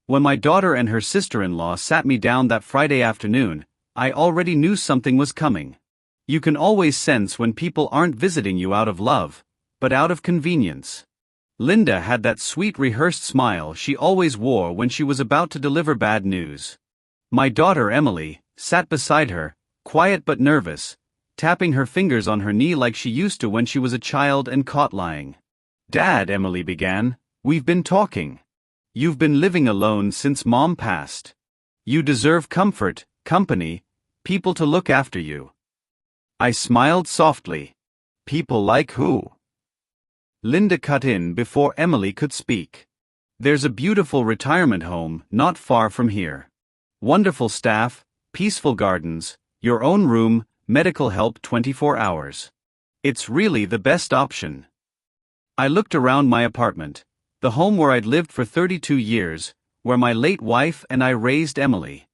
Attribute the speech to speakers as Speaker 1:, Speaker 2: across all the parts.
Speaker 1: When my daughter and her sister-in-law sat me down that Friday afternoon, I already knew something was coming. You can always sense when people aren't visiting you out of love, but out of convenience. Linda had that sweet rehearsed smile she always wore when she was about to deliver bad news. My daughter Emily sat beside her, quiet but nervous, tapping her fingers on her knee like she used to when she was a child and caught lying. "Dad," Emily began, "we've been talking. You've been living alone since Mom passed. You deserve comfort, company, people to look after you." I smiled softly. "People like who?" Linda cut in before Emily could speak. "There's a beautiful retirement home not far from here. Wonderful staff, peaceful gardens, your own room, medical help 24 hours. It's really the best option." I looked around my apartment, the home where I'd lived for 32 years, where my late wife and I raised Emily.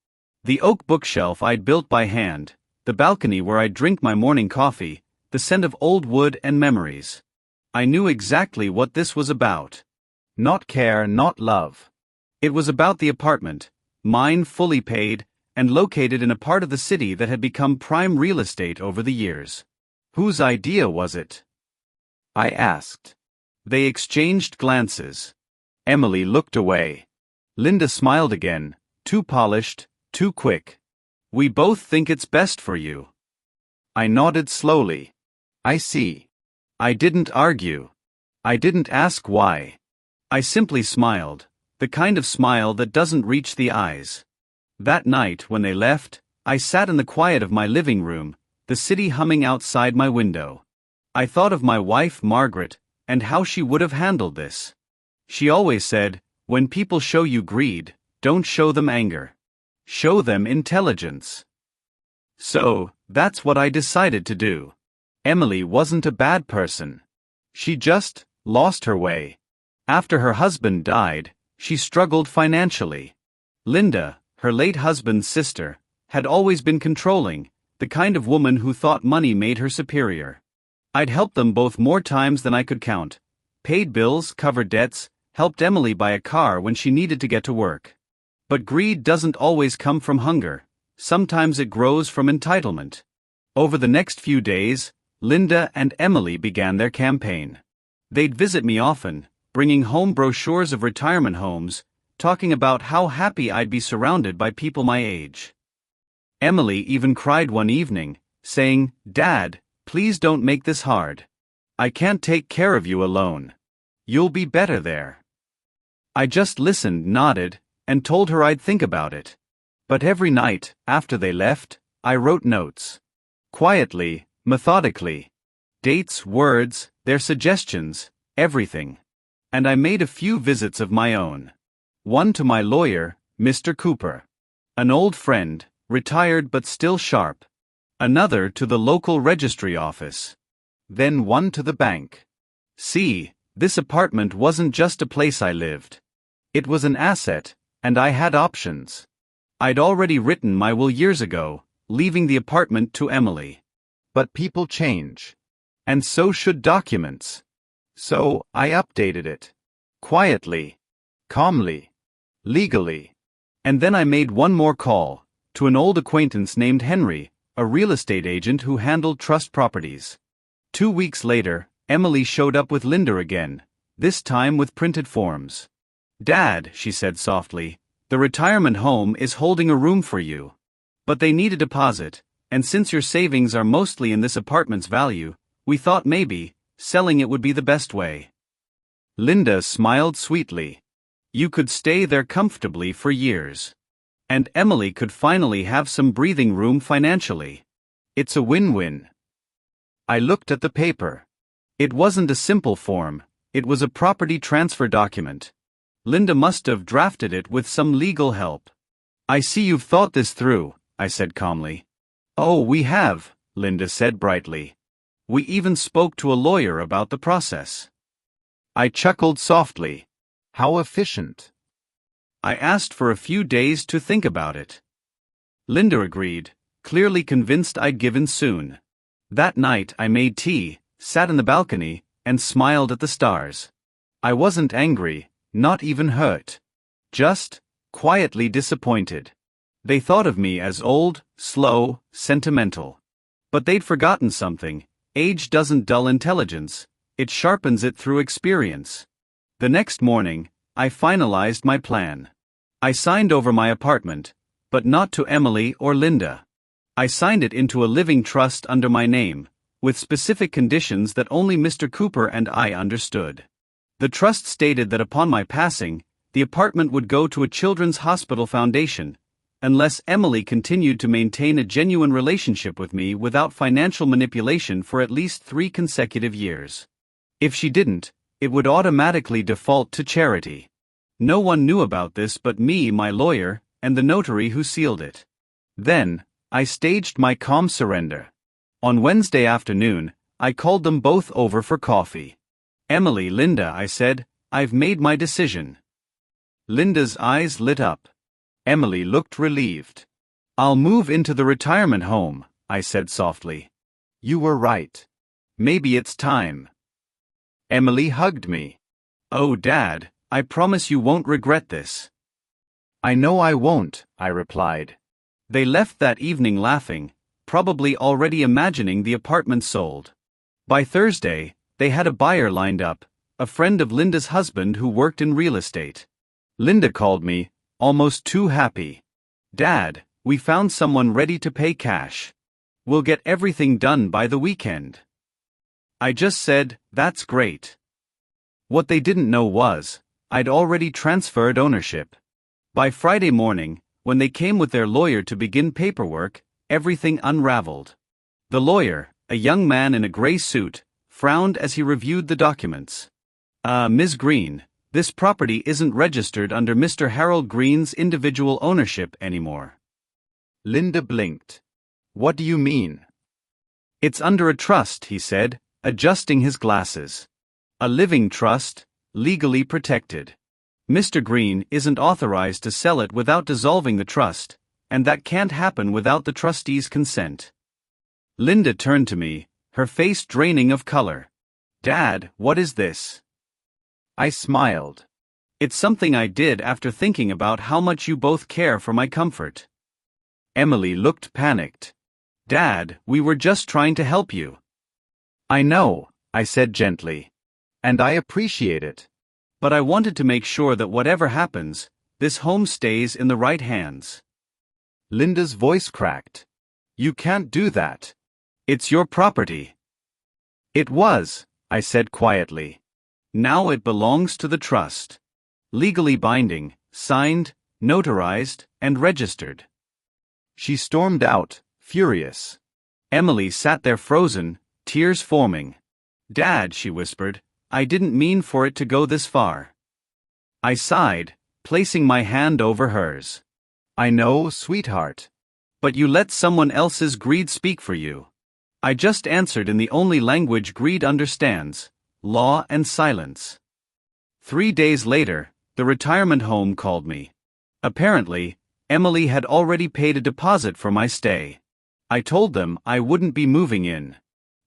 Speaker 1: The oak bookshelf I'd built by hand, the balcony where I'd drink my morning coffee, the scent of old wood and memories. I knew exactly what this was about. Not care, not love. It was about the apartment, mine fully paid, and located in a part of the city that had become prime real estate over the years. "Whose idea was it?" I asked. They exchanged glances. Emily looked away. Linda smiled again, too polished, too quick. "We both think it's best for you." I nodded slowly. "I see." I didn't argue. I didn't ask why. I simply smiled, the kind of smile that doesn't reach the eyes. That night, when they left, I sat in the quiet of my living room, the city humming outside my window. I thought of my wife, Margaret, and how she would have handled this. She always said, "When people show you greed, don't show them anger. Show them intelligence." So, that's what I decided to do. Emily wasn't a bad person. She just lost her way. After her husband died, she struggled financially. Linda, her late husband's sister, had always been controlling, the kind of woman who thought money made her superior. I'd helped them both more times than I could count. Paid bills, covered debts, helped Emily buy a car when she needed to get to work. But greed doesn't always come from hunger. Sometimes it grows from entitlement. Over the next few days, Linda and Emily began their campaign. They'd visit me often, bringing home brochures of retirement homes, talking about how happy I'd be surrounded by people my age. Emily even cried one evening, saying, "Dad, please don't make this hard. I can't take care of you alone. You'll be better there." I just listened, nodded, and told her I'd think about it. But every night, after they left, I wrote notes. Quietly, methodically. Dates, words, their suggestions, everything. And I made a few visits of my own. One to my lawyer, Mr. Cooper. An old friend, retired but still sharp. Another to the local registry office. Then one to the bank. See, this apartment wasn't just a place I lived. It was an asset, and I had options. I'd already written my will years ago, leaving the apartment to Emily. But people change. And so should documents. So, I updated it. Quietly. Calmly. Legally. And then I made one more call, to an old acquaintance named Henry, a real estate agent who handled trust properties. 2 weeks later, Emily showed up with Linda again, this time with printed forms. "Dad," she said softly, "the retirement home is holding a room for you. But they need a deposit, and since your savings are mostly in this apartment's value, we thought maybe selling it would be the best way." Linda smiled sweetly. You could stay there comfortably for years. And Emily could finally have some breathing room financially. It's a win-win. I looked at the paper. It wasn't a simple form, it was a property transfer document. Linda must have drafted it with some legal help. "I see you've thought this through," I said calmly. "Oh, we have," Linda said brightly. "We even spoke to a lawyer about the process." I chuckled softly. How efficient. I asked for a few days to think about it. Linda agreed, clearly convinced I'd give in soon. That night I made tea, sat in the balcony, and smiled at the stars. I wasn't angry, not even hurt. Just quietly disappointed. They thought of me as old, slow, sentimental. But they'd forgotten something. Age doesn't dull intelligence, it sharpens it through experience. The next morning, I finalized my plan. I signed over my apartment, but not to Emily or Linda. I signed it into a living trust under my name, with specific conditions that only Mr. Cooper and I understood. The trust stated that upon my passing, the apartment would go to a children's hospital foundation, unless Emily continued to maintain a genuine relationship with me without financial manipulation for at least 3 consecutive years. If she didn't, it would automatically default to charity. No one knew about this but me, my lawyer, and the notary who sealed it. Then, I staged my calm surrender. On Wednesday afternoon, I called them both over for coffee. "Emily, Linda," I said, "I've made my decision." Linda's eyes lit up. Emily looked relieved. "I'll move into the retirement home," I said softly. "You were right. Maybe it's time." Emily hugged me. "Oh, Dad, I promise you won't regret this." "I know I won't," I replied. They left that evening laughing, probably already imagining the apartment sold. By Thursday, they had a buyer lined up, a friend of Linda's husband who worked in real estate. Linda called me, almost too happy. "Dad, we found someone ready to pay cash. We'll get everything done by the weekend." I just said, "That's great." What they didn't know was, I'd already transferred ownership. By Friday morning, when they came with their lawyer to begin paperwork, everything unraveled. The lawyer, a young man in a gray suit, frowned as he reviewed the documents. Ms. Green, this property isn't registered under Mr. Harold Green's individual ownership anymore." Linda blinked. "What do you mean?" "It's under a trust," he said, adjusting his glasses. "A living trust, legally protected. Mr. Green isn't authorized to sell it without dissolving the trust, and that can't happen without the trustee's consent." Linda turned to me, her face draining of color. "Dad, what is this?" I smiled. "It's something I did after thinking about how much you both care for my comfort." Emily looked panicked. "Dad, we were just trying to help you." "I know," I said gently. "And I appreciate it. But I wanted to make sure that whatever happens, this home stays in the right hands." Linda's voice cracked. "You can't do that. It's your property." "It was," I said quietly. "Now it belongs to the trust. Legally binding, signed, notarized, and registered." She stormed out, furious. Emily sat there frozen, tears forming. "Dad," she whispered, "I didn't mean for it to go this far." I sighed, placing my hand over hers. "I know, sweetheart. But you let someone else's greed speak for you." I just answered in the only language greed understands: law and silence. 3 days later, the retirement home called me. Apparently, Emily had already paid a deposit for my stay. I told them I wouldn't be moving in.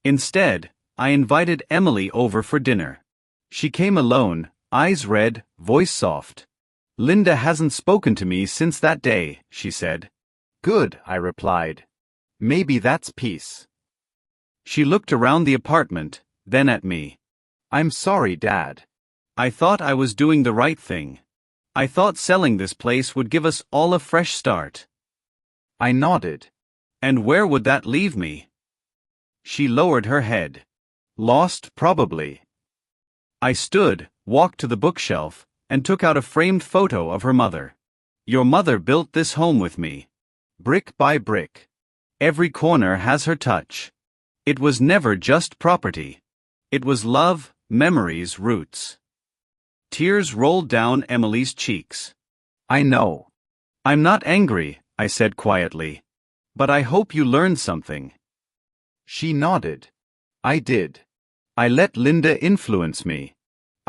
Speaker 1: Instead, I invited Emily over for dinner. She came alone, eyes red, voice soft. "Linda hasn't spoken to me since that day," she said. "Good," I replied. "Maybe that's peace." She looked around the apartment, then at me. "I'm sorry, Dad. I thought I was doing the right thing. I thought selling this place would give us all a fresh start." I nodded. "And where would that leave me?" She lowered her head. "Lost, probably." I stood, walked to the bookshelf, and took out a framed photo of her mother. "Your mother built this home with me. Brick by brick. Every corner has her touch. It was never just property. It was love, memories, roots." Tears rolled down Emily's cheeks. "I know. I'm not angry," I said quietly. "But I hope you learned something." She nodded. "I did. I let Linda influence me.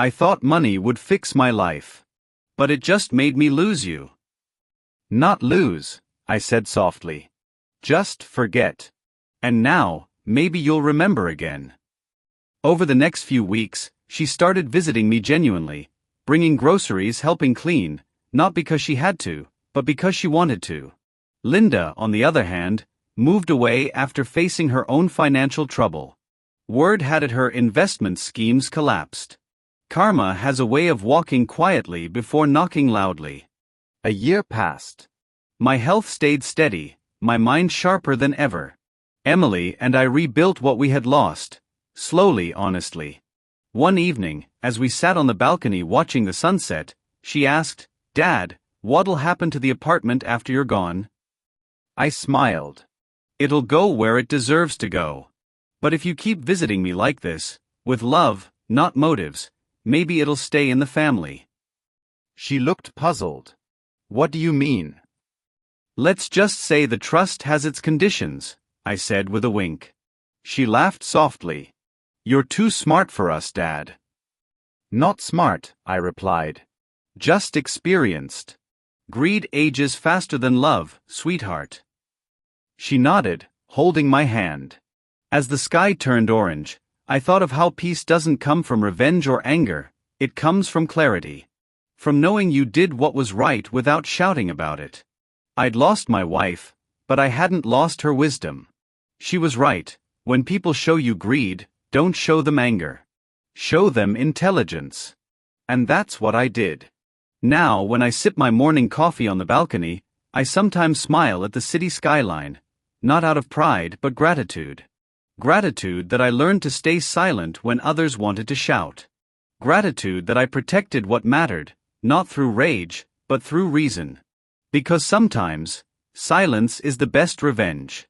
Speaker 1: I thought money would fix my life. But it just made me lose you." "Not lose," I said softly. "Just forget. And now, maybe you'll remember again." Over the next few weeks, she started visiting me genuinely, bringing groceries, helping clean, not because she had to, but because she wanted to. Linda, on the other hand, moved away after facing her own financial trouble. Word had it her investment schemes collapsed. Karma has a way of walking quietly before knocking loudly. A year passed. My health stayed steady, my mind sharper than ever. Emily and I rebuilt what we had lost, slowly, honestly. One evening, as we sat on the balcony watching the sunset, she asked, "Dad, what'll happen to the apartment after you're gone?" I smiled. "It'll go where it deserves to go. But if you keep visiting me like this, with love, not motives, maybe it'll stay in the family." She looked puzzled. "What do you mean?" "Let's just say the trust has its conditions," I said with a wink. She laughed softly. "You're too smart for us, Dad." "Not smart," I replied. "Just experienced. Greed ages faster than love, sweetheart." She nodded, holding my hand. As the sky turned orange, I thought of how peace doesn't come from revenge or anger, it comes from clarity. From knowing you did what was right without shouting about it. I'd lost my wife, but I hadn't lost her wisdom. She was right, when people show you greed, don't show them anger. Show them intelligence. And that's what I did. Now, when I sip my morning coffee on the balcony, I sometimes smile at the city skyline, not out of pride but gratitude. Gratitude that I learned to stay silent when others wanted to shout. Gratitude that I protected what mattered, not through rage, but through reason. Because sometimes, silence is the best revenge.